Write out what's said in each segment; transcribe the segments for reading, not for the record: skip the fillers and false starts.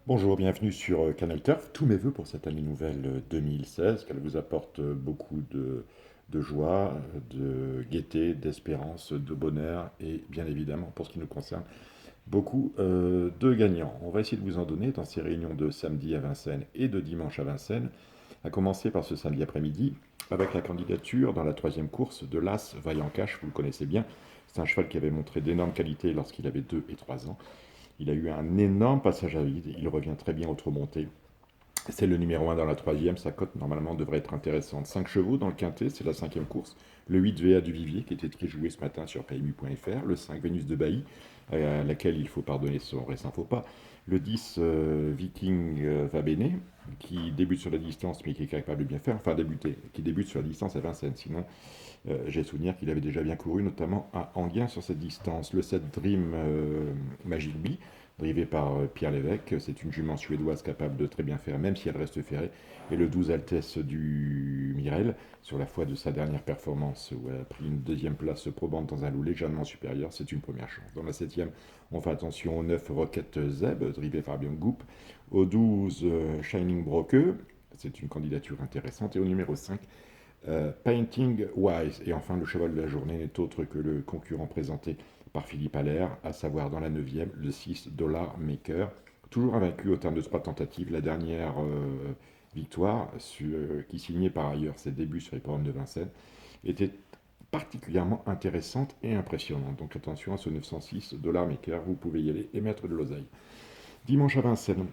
Bonjour, bienvenue sur Canal Turf. Tous mes voeux pour cette année nouvelle 2016, qu'elle vous apporte beaucoup de joie, de gaieté, d'espérance, de bonheur et bien évidemment, pour ce qui nous concerne, beaucoup de gagnants. On va essayer de vous en donner dans ces réunions de samedi à Vincennes et de dimanche à Vincennes, à commencer par ce samedi après-midi avec la candidature dans la troisième course de l'As Vaillant Cash, vous le connaissez bien. C'est un cheval qui avait montré d'énormes qualités lorsqu'il avait 2 et 3 ans. Il a eu un énorme passage à vide, il revient très bien autre montée. C'est le numéro un dans la troisième, sa cote normalement devrait être intéressante. 5 chevaux dans le quintet, c'est la cinquième course. Le 8 VA du Vivier qui était très joué ce matin sur PMU.fr. Le 5 Vénus de Bailly, à laquelle il faut pardonner son récent faux pas. Le 10 Viking va bene, qui débute sur la distance mais qui est capable de bien faire. Enfin débuter, qui débute sur la distance à Vincennes. Sinon, j'ai souvenir qu'il avait déjà bien couru, notamment à Anguien sur cette distance. Le 7 Dream Magic Bee, drivé par Pierre Lévesque, c'est une jument suédoise capable de très bien faire, même si elle reste ferrée. Et le 12 Altesse du Mirel, sur la foi de sa dernière performance, où elle a pris une deuxième place probante dans un loup légèrement supérieur, c'est une première chance. Dans la septième, on fait attention au 9 Rocket Zeb, drivé par Björn Goop. Au 12 Shining Broke, c'est une candidature intéressante. Et au numéro 5, Painting Wise. Et enfin, le cheval de la journée n'est autre que le concurrent présenté par Philippe Allaire, à savoir dans la neuvième, le 6 Dollar Maker. Toujours invaincu au terme de 3 tentatives. La dernière victoire, qui signait par ailleurs ses débuts sur les programmes de Vincennes, était particulièrement intéressante et impressionnante. Donc attention à ce 906 Dollar Maker, vous pouvez y aller et mettre de l'oseille. Dimanche à Vincennes,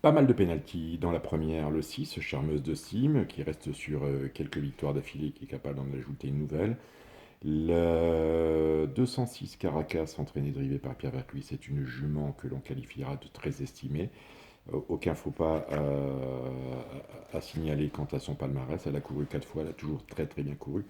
pas mal de pénalty dans la première, le 6, Charmeuse de Cime, qui reste sur quelques victoires d'affilée, qui est capable d'en ajouter une nouvelle. Le 206 Caracas, entraîné drivé par Pierre Vercuis, c'est une jument que l'on qualifiera de très estimée. Aucun faux pas à signaler quant à son palmarès. Elle a couru 4 fois, elle a toujours très très bien couru.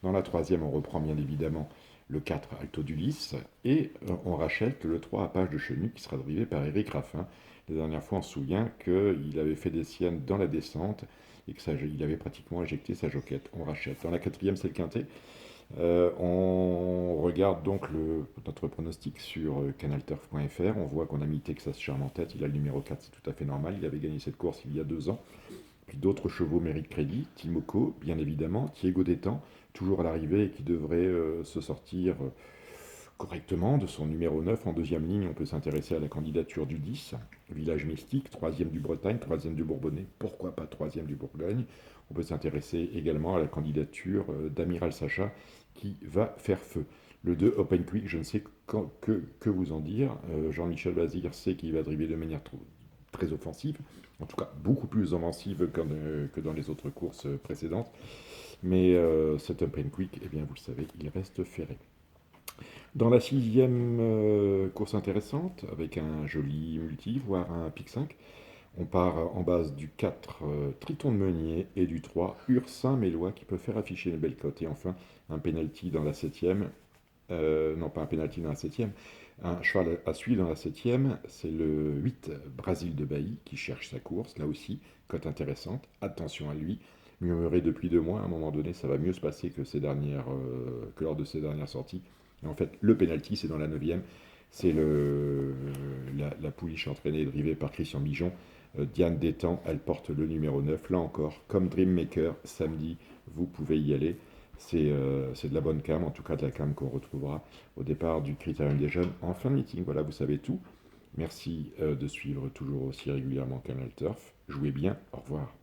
Dans la troisième, on reprend bien évidemment le 4 Alto d'Ulysse et on rachète le 3 Apache de Chenu qui sera drivé par Éric Raffin. La dernière fois, on se souvient qu'il avait fait des siennes dans la descente et qu'il avait pratiquement éjecté sa joquette. On rachète. Dans la quatrième, c'est le quintet. On regarde donc notre pronostic sur canalturf.fr. On voit qu'on a mis Texas Charm en tête. Il a le numéro 4, c'est tout à fait normal. Il avait gagné cette course il y a 2 ans. Puis d'autres chevaux méritent crédit. Timoko, bien évidemment. Thiego Détang, toujours à l'arrivée et qui devrait se sortir correctement de son numéro 9. En deuxième ligne, on peut s'intéresser à la candidature du 10, Village Mystique, troisième du Bretagne, troisième du Bourbonnais, pourquoi pas troisième du Bourgogne. On peut s'intéresser également à la candidature d'Amiral Sacha qui va faire feu. Le 2, Open Quick, je ne sais que vous en dire. Jean-Michel Bazir sait qu'il va driver de manière très offensive, en tout cas beaucoup plus offensive que dans les autres courses précédentes. Mais cet Open Quick, eh bien, vous le savez, il reste ferré. Dans la sixième course intéressante, avec un joli multi, voire un pic 5, on part en base du 4 Triton de Meunier et du 3 Ursin Mélois qui peut faire afficher une belle cote. Et enfin, un penalty dans la septième, non pas un penalty dans la septième, un cheval à suivre dans la septième, c'est le 8 Brasil de Bailly qui cherche sa course, là aussi, cote intéressante, attention à lui, murmuré depuis 2 mois, à un moment donné ça va mieux se passer que lors de ses dernières sorties. Et en fait, le penalty c'est dans la neuvième, c'est la pouliche entraînée et drivée par Christian Bijon. Diane Détang, elle porte le numéro 9, là encore, comme Dreammaker, samedi, vous pouvez y aller. C'est de la bonne cam, en tout cas de la cam qu'on retrouvera au départ du Critérium des Jeunes en fin de meeting. Voilà, vous savez tout. Merci de suivre toujours aussi régulièrement Canal Turf. Jouez bien, au revoir.